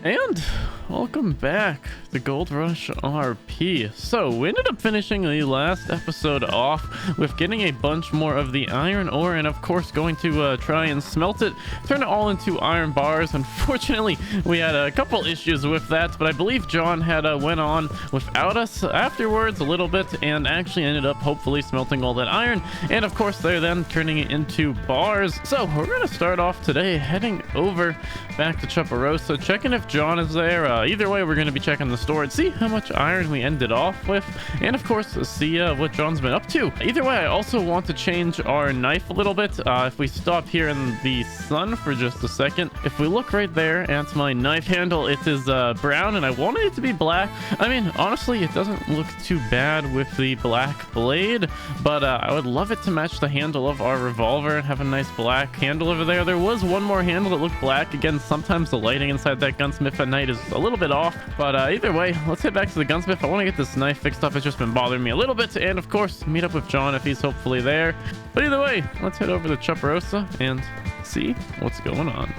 And welcome back to Goldrush RP. So we ended up finishing the last episode off with getting a bunch more of the iron ore, and of course going to try and smelt it, turn it all into iron bars. Unfortunately, we had a couple issues with that, but I believe John had went on without us afterwards a little bit and actually ended up hopefully smelting all that iron, and of course they're then turning it into bars. So we're going to start off today heading over back to Chuparosa, checking if John is there. Either way, we're going to be checking the storage, see how much iron we ended off with, and of course see what John's been up to. Either way, I also want to change our knife a little bit. If we stop here in the sun for just a second, if we look right there at my knife handle, it is brown, and I wanted it to be black. I mean, honestly, it doesn't look too bad with the black blade, but I would love it to match the handle of our revolver and have a nice black handle over there. There was one more handle that looked black. Again, sometimes the lighting inside that gunsmith at night is a little bit off, but either way, let's head back to the gunsmith. I want to get this knife fixed up. It's just been bothering me a little bit, and of course meet up with John if he's hopefully there. But either way, let's head over to Chuparosa and see what's going on.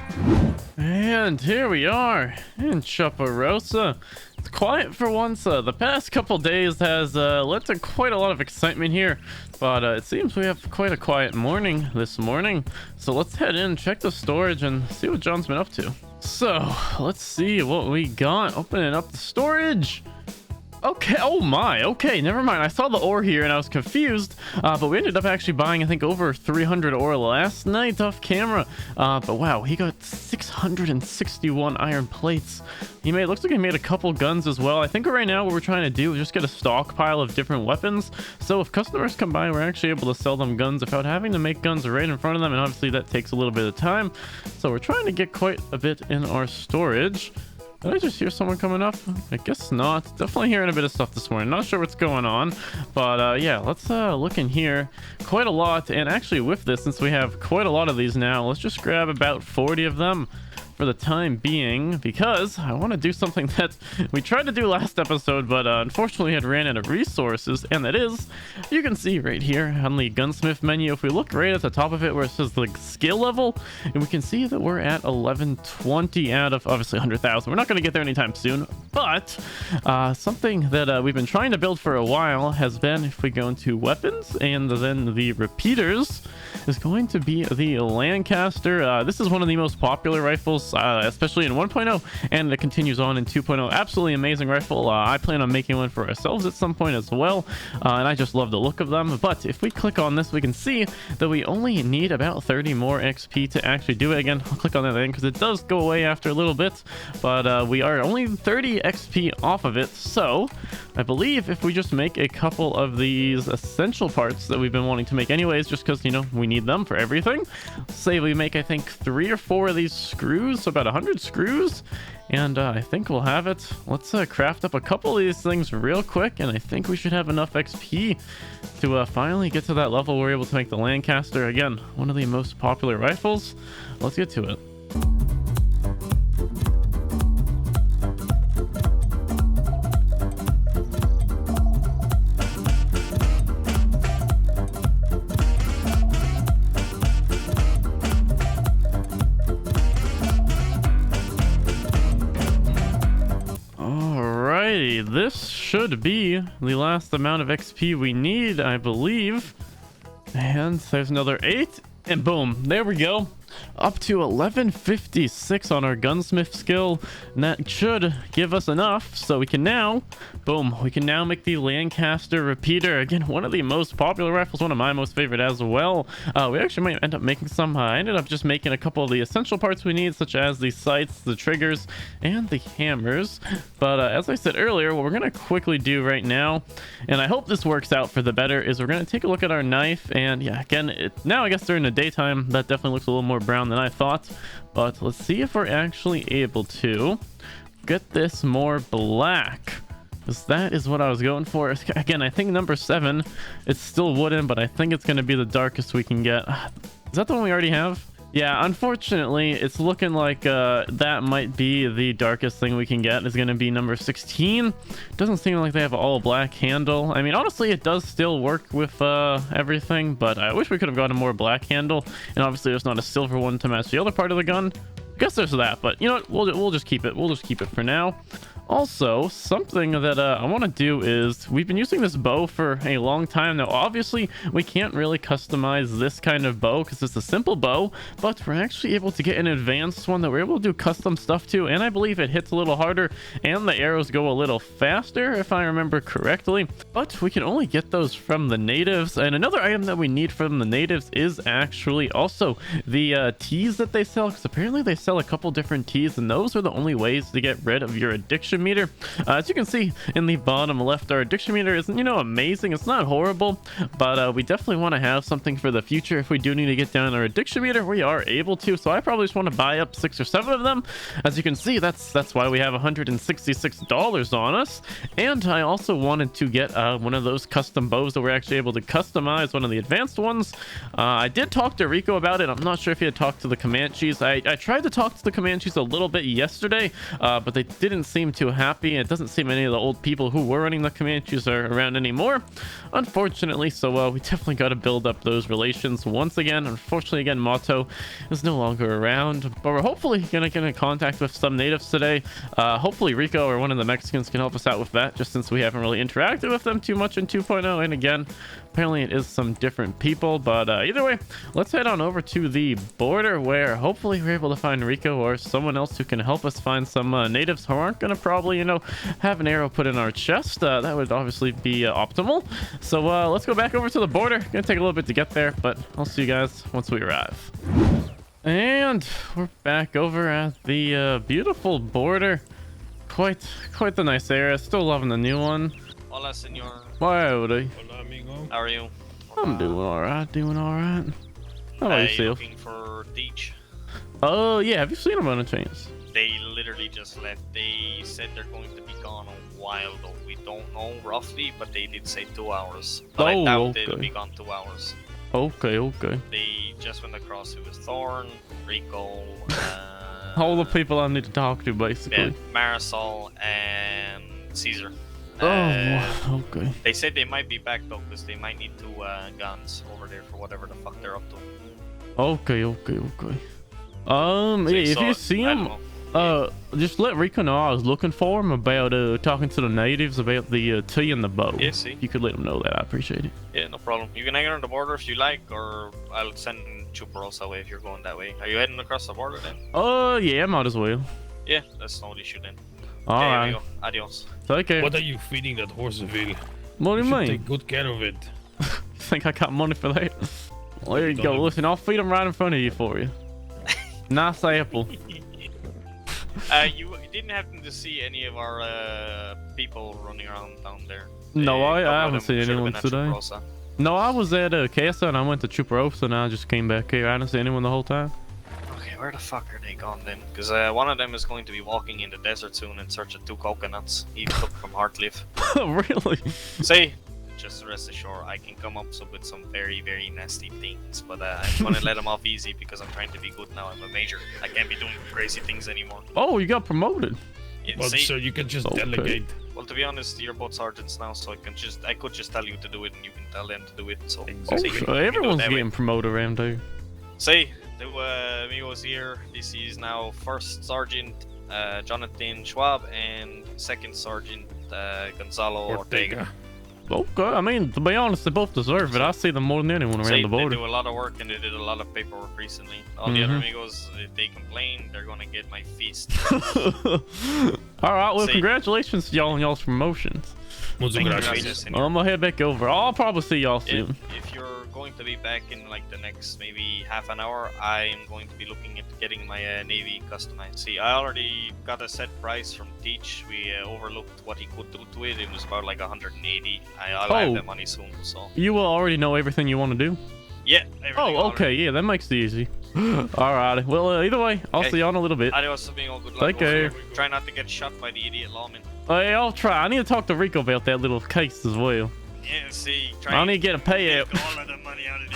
And here we are in Chuparosa. It's quiet for once. The past couple days has led to quite a lot of excitement here, but it seems we have quite a quiet morning this morning. So let's head in, check the storage, and see what John's been up to. So let's see what we got. Opening up the storage. Okay, oh my, okay, never mind. I saw the ore here and I was confused, but we ended up actually buying, I think, over 300 ore last night off camera. But wow, he got 661 iron plates. Looks like he made a couple guns as well. I think right now what we're trying to do is just get a stockpile of different weapons, so if customers come by, we're actually able to sell them guns without having to make guns right in front of them, and obviously that takes a little bit of time. So we're trying to get quite a bit in our storage. Did I just hear someone coming up? I guess not. Definitely hearing a bit of stuff this morning. Not sure what's going on, but yeah, let's look in here. Quite a lot, and actually with this, since we have quite a lot of these now, let's just grab about 40 of them for the time being, because I want to do something that we tried to do last episode, but unfortunately had ran out of resources, and that is, you can see right here on the gunsmith menu, if we look right at the top of it where it says the skill level, and we can see that we're at 1120 out of obviously 100,000. We're not going to get there anytime soon, but something that we've been trying to build for a while has been, if we go into weapons and then the repeaters, is going to be the Lancaster. This is one of the most popular rifles, especially in 1.0, and it continues on in 2.0. Absolutely amazing rifle. I plan on making one for ourselves at some point as well, and I just love the look of them. But if we click on this, we can see that we only need about 30 more XP to actually do it. Again, I'll click on that thing because it does go away after a little bit, but we are only 30 XP off of it. So I believe if we just make a couple of these essential parts that we've been wanting to make anyways, just because, you know, we need them for everything. Say we make, I think, 3 or 4 of these screws, so about 100 screws, and I think we'll have it. Let's craft up a couple of these things real quick, and I think we should have enough XP to finally get to that level where we're able to make the Lancaster. Again, one of the most popular rifles. Let's get to it. This should be the last amount of XP we need, I believe. And there's another 8, and boom, there we go. Up to 1156 on our gunsmith skill, and that should give us enough so we can now, boom, we can now make the Lancaster repeater. Again, one of the most popular rifles, one of my most favorite as well. We actually might end up making some. I ended up just making a couple of the essential parts we need, such as the sights, the triggers, and the hammers. But as I said earlier, what we're going to quickly do right now, and I hope this works out for the better, is we're going to take a look at our knife. And yeah, again, now I guess during the daytime that definitely looks a little more brown than I thought, but let's see if we're actually able to get this more black, because that is what I was going for. Again, I think number 7, it's still wooden, but I think it's going to be the darkest we can get. Is that the one we already have? Yeah, unfortunately, it's looking like that might be the darkest thing we can get, is going to be number 16. Doesn't seem like they have all black handle. I mean, honestly, it does still work with everything, but I wish we could have got a more black handle. And obviously, there's not a silver one to match the other part of the gun. I guess there's that, but you know what? We'll just keep it. We'll just keep it for now. Also, something that I want to do is we've been using this bow for a long time now. Obviously, we can't really customize this kind of bow because it's a simple bow, but we're actually able to get an advanced one that we're able to do custom stuff to, and I believe it hits a little harder and the arrows go a little faster if I remember correctly. But we can only get those from the natives, and another item that we need from the natives is actually also the teas that they sell, because apparently they sell a couple different teas, and those are the only ways to get rid of your addiction meter. As you can see in the bottom left, our addiction meter isn't, you know, amazing. It's not horrible, but we definitely want to have something for the future. If we do need to get down our addiction meter, we are able to. So I probably just want to buy up 6 or 7 of them. As you can see, that's why we have $166 on us. And I also wanted to get one of those custom bows that we're actually able to customize, one of the advanced ones. I did talk to Rico about it. I'm not sure if he had talked to the Comanches. I tried to talk to the Comanches a little bit yesterday, but they didn't seem too happy. It doesn't seem any of the old people who were running the Comanches are around anymore, unfortunately. So we definitely got to build up those relations once again. Unfortunately, again, Motto is no longer around, but we're hopefully gonna get in contact with some natives today. Hopefully Rico or one of the Mexicans can help us out with that, just since we haven't really interacted with them too much in 2.0. And again, apparently it is some different people, but either way, let's head on over to the border, where hopefully we're able to find Rico or someone else who can help us find some natives who aren't gonna probably, you know, have an arrow put in our chest. That would obviously be optimal. So let's go back over to the border. Gonna take a little bit to get there, but I'll see you guys once we arrive. And we're back over at the beautiful border. Quite the nice area. Still loving the new one. Hola, senor. Why would I? Hola, amigo. How are you? I'm doing all right. How about yourself? Looking for Teach. Oh yeah, have you seen him on a chance? They literally just left. They said they're going to be gone a while though. We don't know roughly, but they did say 2 hours. But I doubt they'll be gone 2 hours. Okay. They just went across. It was Thorn, Rico, all the people I need to talk to, basically. Yeah, Marisol and Caesar. Okay. They said they might be back though, because they might need 2 guns over there for whatever the fuck they're up to. Okay. Yeah, if you see him, just let Rico know I was looking for him about talking to the natives about the tea and the bow. Yeah, see. You could let them know that. I appreciate it. Yeah, no problem. You can hang on the border if you like, or I'll send Chuparosa away if you're going that way. Are you heading across the border then? Yeah, might as well. Yeah, that's no issue then. All right. Here we go. Adios. Take care. What are you feeding that horse, Vil? What do you mean? Take good care of it. You think I got money for that? Well, there you go. Listen, I'll feed them right in front of you for you. Nice apple. You didn't happen to see any of our people running around down there? No, I haven't seen anyone today. No, I was at Casa and I went to Chuparosa and I just came back here. I didn't see anyone the whole time. Okay, where the fuck are they gone then? Because one of them is going to be walking in the desert soon in search of 2 coconuts he took from Heartleaf. Really? Say, just rest assured, I can come up with some very, very nasty things, but I'm gonna let them off easy because I'm trying to be good now. I'm a major. I can't be doing crazy things anymore. Oh, you got promoted. Yeah, well, so you can just delegate. Well, to be honest, you're both sergeants now, so I could just tell you to do it, and you can tell them to do it. So, everyone's getting promoted around here. Say, me was here. This is now First Sergeant Jonathan Schwab and Second Sergeant Gonzalo Ortega. Okay, I mean, to be honest, they both deserve it. I see them more than anyone around the border. They do a lot of work and they did a lot of paperwork recently. All the other amigos, if they complain, they're gonna get my fist. Alright, well, congratulations to y'all on y'all's promotions. I'm gonna head back over. I'll probably see y'all soon. If you're going to be back in like the next maybe half an hour, I am going to be looking at getting my Navy customized. See, I already got a set price from Teach. We overlooked what he could do to it. It was about like 180. I'll have the money soon, so. You will already know everything you want to do? Yeah. Okay, yeah, that makes it easy. Alright, well, either way, I'll see you in a little bit. Adios, being all good luck. Take care. Try not to get shot by the idiot lawman. Hey, I'll try. I need to talk to Rico about that little case as well. Yeah, see. I need to get a payout. All of the money out of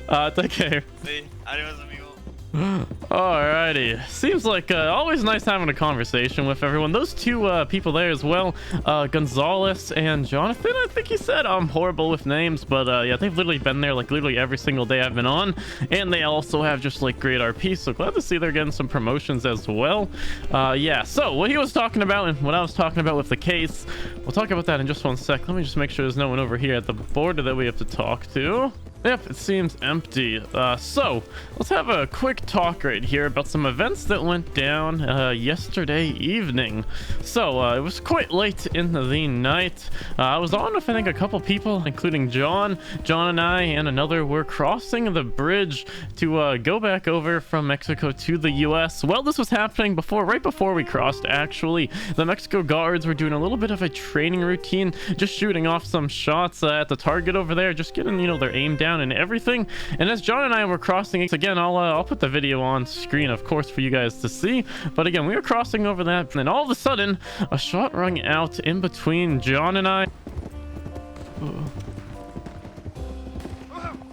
there. Take care. See, adios, amigo. Alrighty, seems like always nice having a conversation with everyone. Those two people there as well, Gonzalez and Jonathan, I think he said. I'm horrible with names, but yeah, they've literally been there like literally every single day I've been on, and they also have just like great RP, so glad to see they're getting some promotions as well. Yeah, so what he was talking about and what I was talking about with the case, we'll talk about that in just one sec. Let me just make sure there's no one over here at the board that we have to talk to. Yep, it seems empty. So let's have a quick talk right here about some events that went down yesterday evening. So it was quite late in the night. I was on with I think a couple people, including John and I and another were crossing the bridge to go back over from Mexico to the US. Well, this was happening right before we crossed. Actually, the Mexico guards were doing a little bit of a training routine, just shooting off some shots at the target over there, just getting their aim down and everything. And as John and I were crossing again, I'll put the video on screen, of course, for you guys to see. But again, we were crossing over that, and then all of a sudden a shot rang out in between John and I.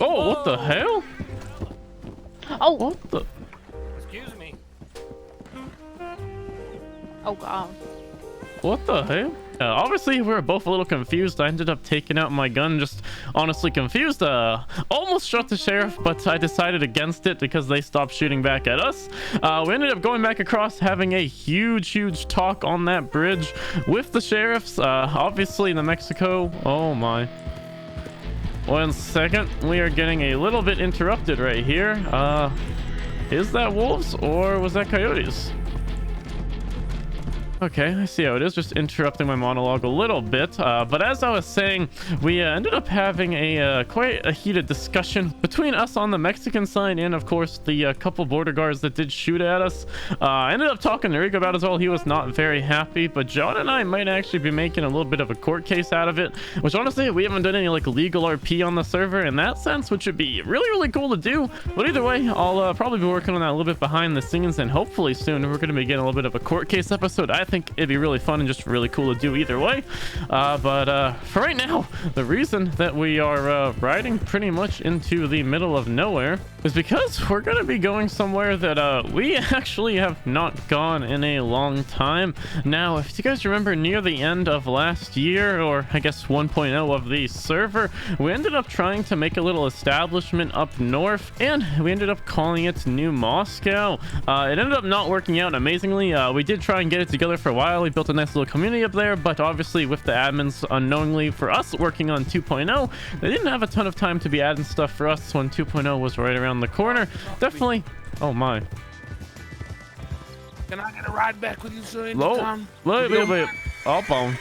Oh, what the hell? Oh, What the? Excuse me. oh god. What the hell? Obviously, we were both a little confused. I ended up taking out my gun, just honestly confused. Almost shot the sheriff, but I decided against it because they stopped shooting back at us. We ended up going back across, having a huge talk on that bridge with the sheriffs. Obviously, in the Mexico. Oh my. 1 second. We are getting a little bit interrupted right here. Is that wolves or was that coyotes? Okay, I see how it is, just interrupting my monologue a little bit. But as I was saying, we ended up having a quite a heated discussion between us on the Mexican side and, of course, the couple border guards that did shoot at us. I ended up talking to Rick about it as well. He was not very happy, but John and I might actually be making a little bit of a court case out of it, which honestly, we haven't done any like legal RP on the server in that sense, which would be really cool to do. But either way, I'll probably be working on that a little bit behind the scenes, and hopefully soon we're going to be getting a little bit of a court case episode. I think it'd be really fun and just really cool to do either way. But for right now, the reason that we are riding pretty much into the middle of nowhere is because we're going to be going somewhere that we actually have not gone in a long time. Now, if you guys remember, near the end of last year, or I guess 1.0 of the server, we ended up trying to make a little establishment up north, and we ended up calling it New Moscow. It ended up not working out amazingly. We did try and get it together for a while. We built a nice little community up there, but obviously with the admins unknowingly for us working on 2.0, they didn't have a ton of time to be adding stuff for us when 2.0 was right around the corner. Definitely. Oh my. Can I get a ride back with you, sir? Wait. Up on.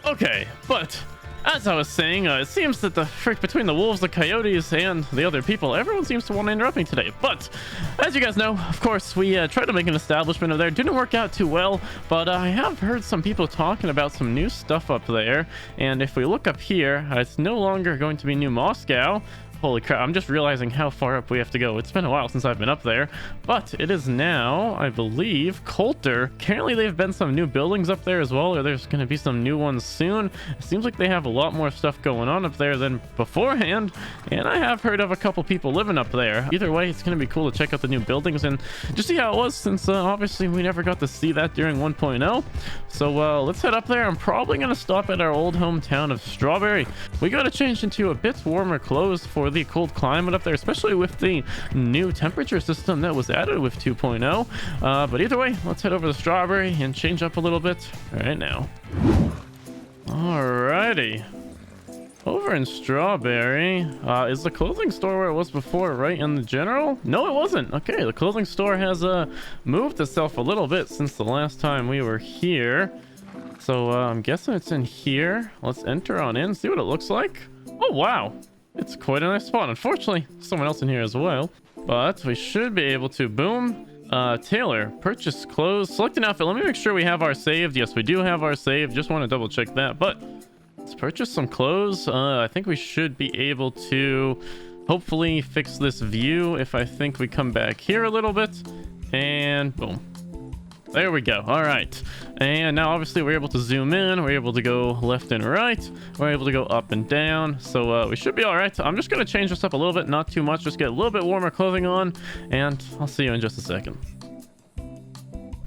Okay, but as I was saying, it seems that the frick between the wolves, the coyotes, and the other people, everyone seems to want to interrupt me today. But as you guys know, of course, we tried to make an establishment over there. Didn't work out too well, but I have heard some people talking about some new stuff up there. And if we look up here, it's no longer going to be New Moscow. Holy crap, I'm just realizing how far up we have to go. It's been a while since I've been up there, but it is now, I believe, Coulter. Apparently they've been some new buildings up there as well, or there's going to be some new ones soon. It seems like they have a lot more stuff going on up there than beforehand, and I have heard of a couple people living up there. Either way, it's going to be cool to check out the new buildings and just see how it was, since obviously we never got to see that during 1.0. So let's head up there. I'm probably going to stop at our old hometown of Strawberry. We got to change into a bit warmer clothes for the cold climate up there, especially with the new temperature system that was added with 2.0. But either way, let's head over to Strawberry and change up a little bit right now. Alrighty. Over in Strawberry, is the clothing store where it was before, right in the general? No, it wasn't. Okay, the clothing store has moved itself a little bit since the last time we were here. So I'm guessing it's in here. Let's enter on in, see what it looks like. Oh, wow. It's quite a nice spot. Unfortunately, someone else in here as well. But we should be able to, boom. Taylor, purchase clothes, select an outfit. Let me make sure we have our saved. Yes, we do have our saved. Just want to double check that. But let's purchase some clothes. I think we should be able to hopefully fix this view if I think we come back here a little bit. And boom. There we go. All right. And now obviously we're able to zoom in. We're able to go left and right. We're able to go up and down. So we should be all right. I'm just going to change this up a little bit. Not too much. Just get a little bit warmer clothing on. And I'll see you in just a second.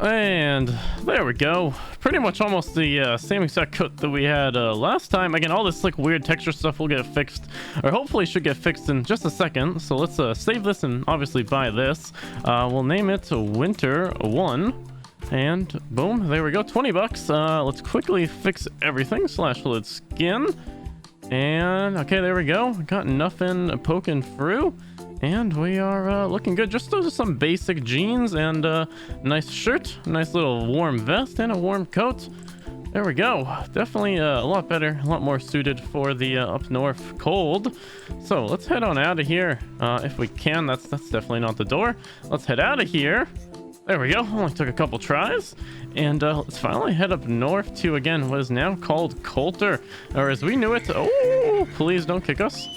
And there we go. Pretty much almost the same exact cut that we had last time. Again, all this like weird texture stuff will get fixed, or hopefully should get fixed in just a second. So let's save this and obviously buy this. We'll name it Winter 1. And boom, there we go, 20 bucks. Let's quickly fix everything. /lid skin. And okay, there we go. Got nothing poking through. And we are looking good. Just those are some basic jeans and a nice shirt, nice little warm vest, and a warm coat. There we go. Definitely a lot better, a lot more suited for the up north cold. So let's head on out of here if we can. That's definitely not the door. Let's head out of here. There we go. Only took a couple tries. And let's finally head up north to, again, what is now called Coulter. Or as we knew it. Oh, please don't kick us.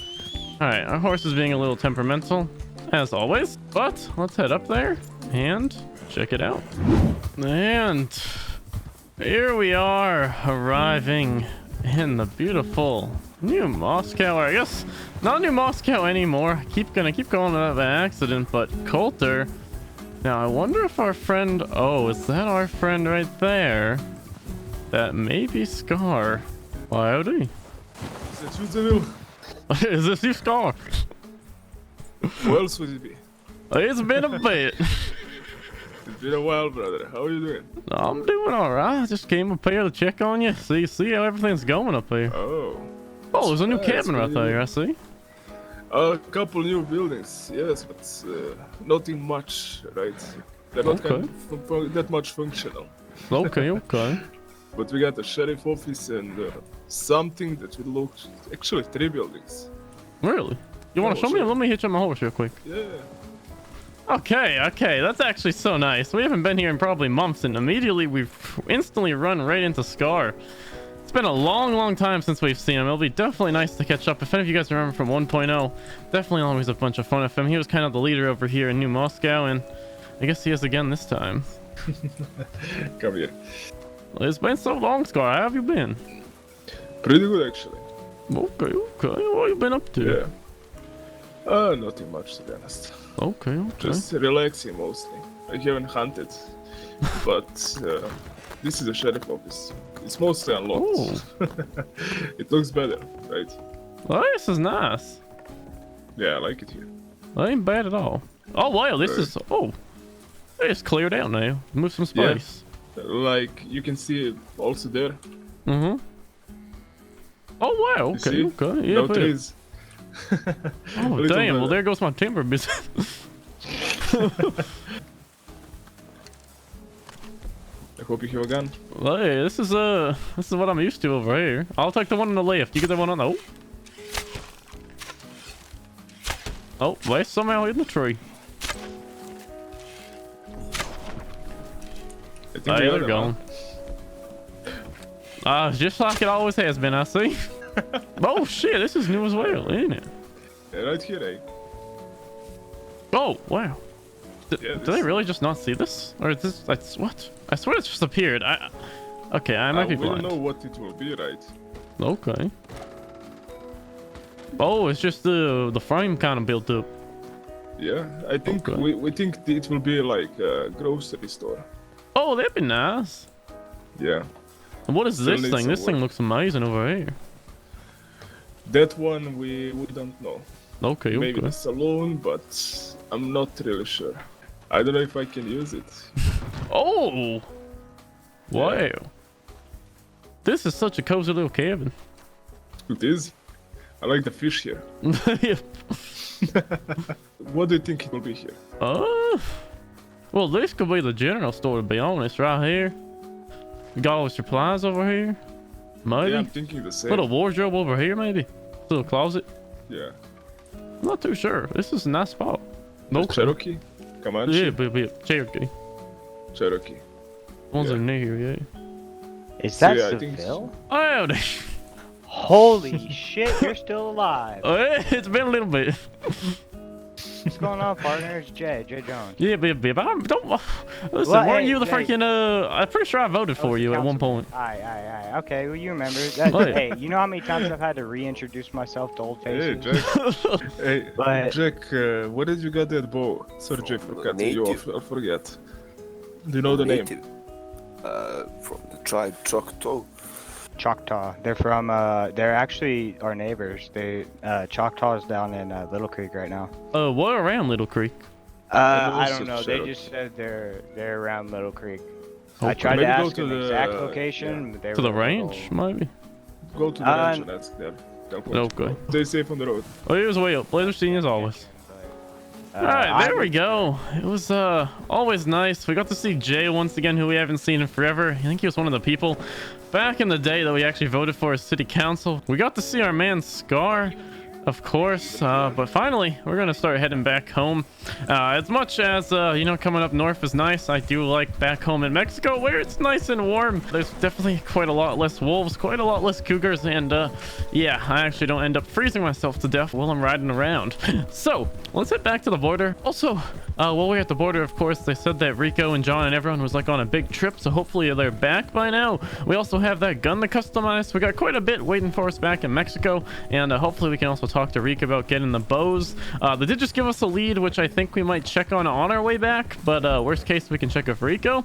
All right, our horse is being a little temperamental, as always. But let's head up there and check it out. And here we are, arriving in the beautiful New Moscow. Or I guess not New Moscow anymore. Gonna keep calling it by accident, but Coulter. Now I wonder if our friend, oh, is that our friend right there? That may be Scar. Why, howdy. Is this you, Scar? Who else would it be? It's been a bit. It's been a while, brother. How are you doing? I'm doing alright. Just came up here to check on you. See how everything's going up here. Oh. Oh, there's a new That's cabin right really there, I see. A couple new buildings, yes, but nothing much, right? They're not that much functional. Okay, okay. But we got a sheriff office and something that will look... Actually, 3 buildings. Really? You want to show me? Let me hitch on my horse real quick. Yeah. Okay, that's actually so nice. We haven't been here in probably months, and immediately we've instantly run right into Scar. It's been a long time since we've seen him. It'll be definitely nice to catch up. If any of you guys remember from 1.0, definitely always a bunch of fun with him. He was kind of the leader over here in New Moscow, and I guess he is again this time. Come here. Well, it's been so long, Scar. How have you been? Pretty good, actually. Okay. What have you been up to? Yeah. Nothing much, to be honest. Okay. Just relaxing mostly. I haven't hunted, but this is a sheriff office. It's mostly unlocked. It looks better, right? Oh, this is nice. Yeah, I like it here. That ain't bad at all. Oh wow, this is it's cleared out now. Move some space. Yeah. Like you can see it also there. Mm-hmm. Oh wow, okay. Yeah, no trees. Oh damn, well there goes my timber business. I hope you have a gun. Hey, this is what I'm used to over here. I'll take the one on the left. You get the one on the Oh, wait, somehow in the tree. I think they're gone. Just like it always has been, I see. Oh shit, this is new as well, isn't it? Yeah, right here, eh? Oh, wow. Do they really just not see this? Or is this, what? I swear it's just appeared. Okay, I might be blind. We don't know what it will be, right? Okay. Oh, it's just the frame kind of built up. Yeah, I think we think it will be like a grocery store. Oh, that'd be nice. Yeah. And what is this thing? This thing looks amazing over here. That one we don't know. Okay, Maybe the saloon, but I'm not really sure. I don't know if I can use it. Oh! Wow. Yeah. This is such a cozy little cabin. It is. I like the fish here. Yep. What do you think it will be here? Well, this could be the general store, to be honest, right here. We got all the supplies over here. Maybe. Yeah, I'm thinking the same. Little wardrobe over here, maybe. Little closet. Yeah. I'm not too sure. This is a nice spot. No Cherokee? Comanche? Yeah, Cherokee. Cherokee. Ones are near here, yeah. Is that Seville? Oh, holy shit, you're still alive. It's been a little bit. What's going on, partner? It's Jay Jones. Yeah, but don't listen. Well, Weren't hey, you the hey. freaking? I'm pretty sure I voted for you at one point. Aye. Okay, well, you remember. That, Wait. hey, you know how many times I've had to reintroduce myself to old Hey, faces? Jack. Hey, But- Jack, where did you get that bow? Sorry, Jack, for cutting you off. I forget. Do you know the name? From the tribe Choctaw. They're from. They're actually our neighbors. They Choctaw's down in Little Creek right now. Oh, what around Little Creek? I don't also know. They sheriff. just said they're around Little Creek. I Okay. tried Maybe to go ask to an the, exact location. But they To the were range, maybe. Go to the ranch and ask them. Okay. Stay safe on the road. Oh, he was way up. Laser scene as always. Alright, there we go. It was always nice. We got to see Jay once again, who we haven't seen in forever. I think he was one of the people back in the day that we actually voted for as city council. We got to see our man Scar, of course, but finally we're gonna start heading back home. As much as you know, coming up north is nice, I do like back home in Mexico where it's nice and warm. There's definitely quite a lot less wolves, quite a lot less cougars, and yeah, I actually don't end up freezing myself to death while I'm riding around. So let's head back to the border. Also, while we're at the border, of course, they said that Rico and John and everyone was like on a big trip, so hopefully they're back by now. We also have that gun to customize. We got quite a bit waiting for us back in Mexico, and hopefully we can also talk to Rico about getting the bows. They did just give us a lead, which I think we might check on our way back, but worst case we can check with Rico.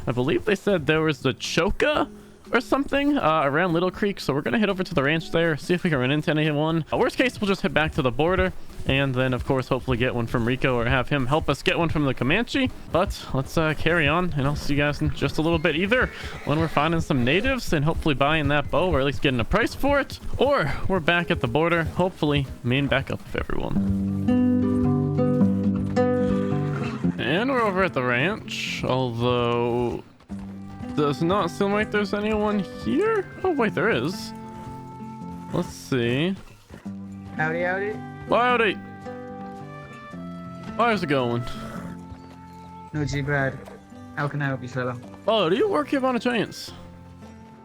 I believe they said there was the Choca or something around Little Creek, so we're gonna head over to the ranch there, see if we can run into anyone. Worst case, we'll just head back to the border, and then of course hopefully get one from Rico or have him help us get one from the Comanche. But let's carry on, and I'll see you guys in just a little bit, either when we're finding some natives and hopefully buying that bow, or at least getting a price for it, or we're back at the border, hopefully meeting back up with everyone. And we're over at the ranch, although does not seem like there's anyone here. Oh wait, there is. Let's see. Howdy, howdy. Howdy. How's it going? Not too bad. How can I help you, fella? Oh, do you work here by any chance?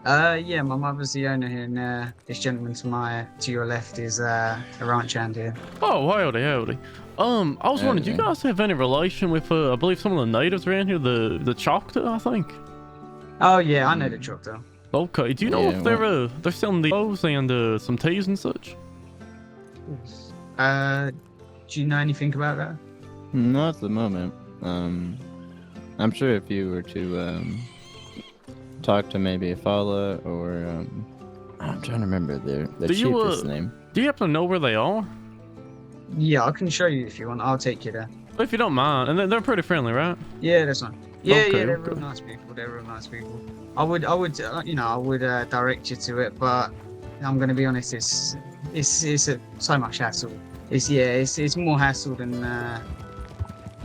Yeah, my mother's the owner here, and this gentleman to your left is a ranch hand here. Oh, howdy. I was wondering, do you guys have any relation with I believe some of the natives around here, the Choctaw, I think? Oh yeah, I know the Choctaw. Okay, do you know if they're selling the bows and some teas and such? Do you know anything about that? Not at the moment. I'm sure if you were to talk to maybe Fala or I'm trying to remember the chief's name. Do you happen to know where they are? Yeah, I can show you if you want. I'll take you there. If you don't mind, and they're pretty friendly, right? Yeah, that's fine. Yeah, Okay, they're real nice people. They're real nice people. I would, direct you to it, but I'm gonna be honest. It's so much hassle. It's more hassle than.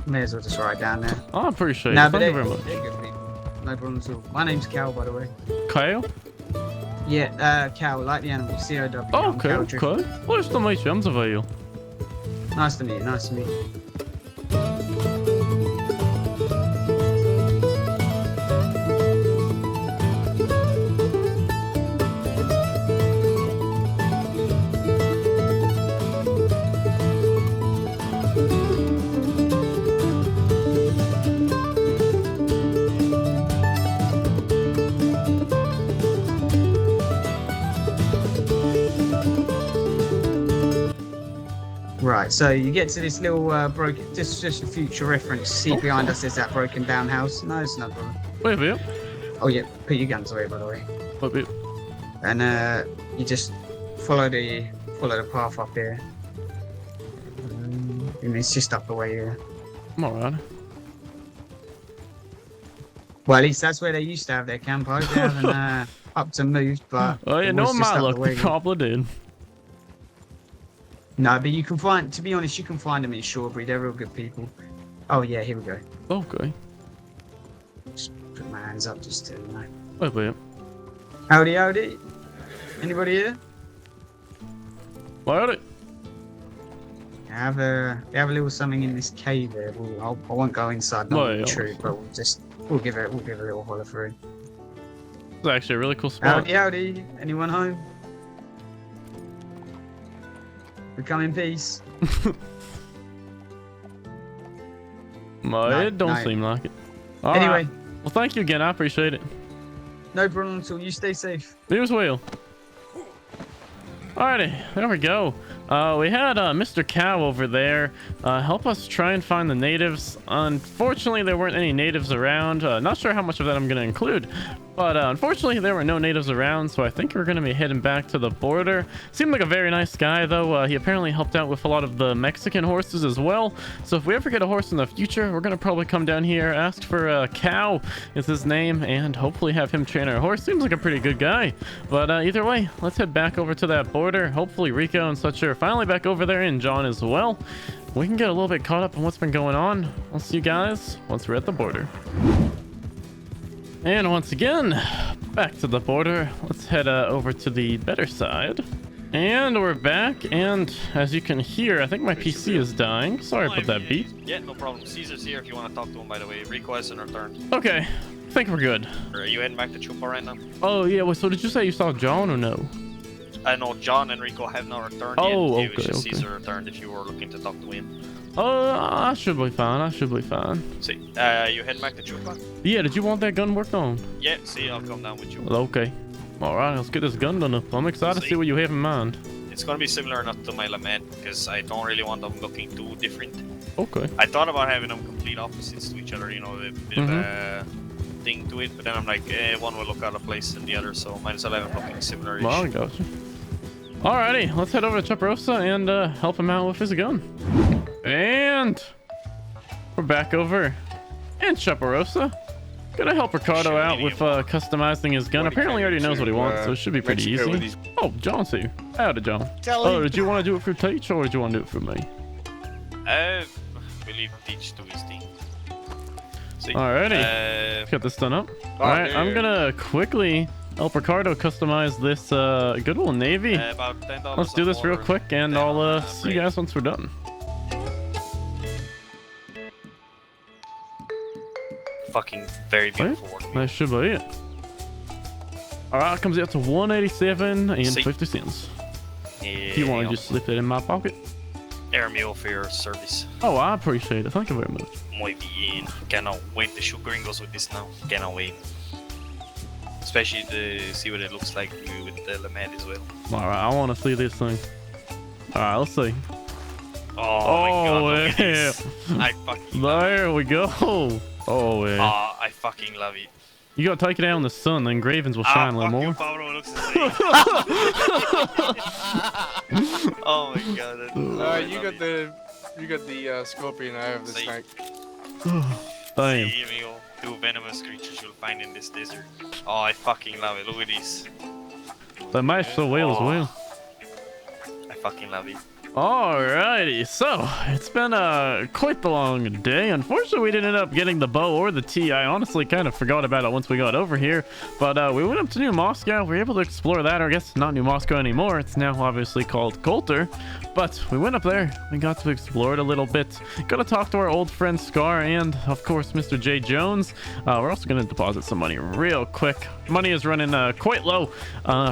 May as well just ride down there. I appreciate it. No, Thank you very much. They're good people. No problem at all. My name's Cal, by the way. Kyle? Yeah, Cal, like the animal. C-O-W. Oh, I'm Cal okay. Drift. Well, nice to meet you. I'm Zavale. Nice to meet you. Nice to meet you. Right, so you get to this little broken, just a future reference. See behind us is that broken down house. No, it's not problem. Wait a bit. Oh yeah, put your guns away, by the way. Wait a bit. And you just follow the path up here. And it's just up the way here. I'm alright. Well, at least that's where they used to have their camp. They haven't up to moved, but Oh yeah, it no was just my up the luck. way We here. probably did. No, but you can find. To be honest, you can find them in Shawbury. They're real good people. Oh yeah, here we go. Okay. Just put my hands up just to know. Wait a bit. Howdy, howdy. Anybody here? Howdy. They have a little something in this cave there. I won't go inside, not Well, really yeah, true, but we'll give it a little holler through. It's actually a really cool spot. Howdy, howdy. Anyone home? We come in peace. It don't seem like it. All Anyway. right. Well, thank you again. I appreciate it. No problem at all. You stay safe. You as well. Alrighty, there we go. We had Mr. Cow over there help us try and find the natives. Unfortunately, there weren't any natives around. Not sure how much of that I'm going to include, but unfortunately, there were no natives around, so I think we're going to be heading back to the border. Seemed like a very nice guy, though. He apparently helped out with a lot of the Mexican horses as well. So if we ever get a horse in the future, we're going to probably come down here, ask for Cow is his name, and hopefully have him train our horse. Seems like a pretty good guy. But either way, let's head back over to that border. Hopefully Rico and such are finally back over there, and John as well. We can get a little bit caught up on what's been going on. I'll see you guys once we're at the border. And once again, back to the border. Let's head over to the better side. And we're back, and as you can hear, I think my PC is dying. Sorry about that beep. Yeah, no problem. Caesar's here if you want to talk to him, by the way. Rico hasn't returned. Okay, I think we're good. Are you heading back to Chupa right now? Oh, yeah, well, so did you say you saw John or no? I know John and Rico have not returned Oh, yet. okay, It was just okay. Caesar returned if you were looking to talk to him. Oh, I should be fine. I should be fine. See, you heading back to Chupa? Yeah, did you want that gun worked on? Yeah, see, I'll come down with you. Okay. All right, let's get this gun done up. I'm excited to see what you have in mind. It's gonna be similar enough to my Lament, because I don't really want them looking too different. Okay. I thought about having them complete opposites to each other, you know, a bit of a thing to it, but then I'm like, one will look out of place than the other, so might as well have them looking similar-ish. Well, I got you. Alrighty, let's head over to Chuparosa and help him out with his gun. And we're back over in Chuparosa. Gonna help Ricardo out with customizing his gun. Apparently, he already knows what he wants, so it should be pretty easy. Oh, John's here. Howdy, John. Oh, did you want to do it for Teach or did you want to do it for me? I believe Teach to his thing. Alrighty, let's get this done up. Alright, I'm gonna quickly help Ricardo customize this good old navy. About $10 Let's do this real quick, and I'll see you guys once we're done. Fucking very beautiful. That should be it. Alright, comes out to 187 and See. 50 cents. Yeah, If you want to just slip it in my pocket. air meal for your service. Oh, I appreciate it. Thank you very much. Muy bien. Cannot wait to shoot gringos with this now. Cannot wait. Especially to see what it looks like with the Lament as well. Alright, I want to see this thing. Alright, let's see. Oh my god, look at yeah. this. I fucking There we go. Oh, yeah. I fucking love it. You gotta take it out in the sun, the engravings will shine a little fuck you, more. Pablo, it looks the same. Oh my god. That's, you got the scorpion eye of the See. snake. Damn. See, amigo, two venomous creatures you'll find in this desert. Oh, I fucking love it. Look at this. They match so well as well. I fucking love it. Alrighty, so it's been quite the long day. Unfortunately, we didn't end up getting the bow or the tea. I honestly kind of forgot about it once we got over here. But we went up to New Moscow. We were able to explore that, or I guess not New Moscow anymore. It's now obviously called Coulter. But we went up there. We got to explore it a little bit. Got to talk to our old friend Scar and, of course, Mr. J. Jones. We're also going to deposit some money real quick. Money is running quite low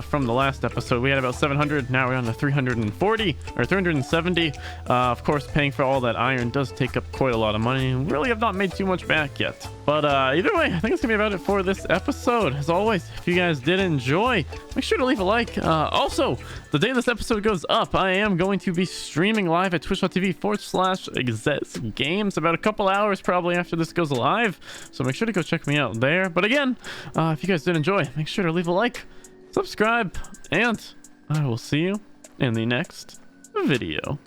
from the last episode. We had about 700. Now we're on to 340 or 370. Of course, paying for all that iron does take up quite a lot of money. We really have not made too much back yet. But either way, I think it's going to be about it for this episode. As always, if you guys did enjoy, make sure to leave a like. Also, the day this episode goes up, I am going to be streaming live at twitch.tv/ExzessGames about a couple hours probably after this goes live. So make sure to go check me out there. But again, if you guys did enjoy, make sure to leave a like, subscribe, and I will see you in the next video.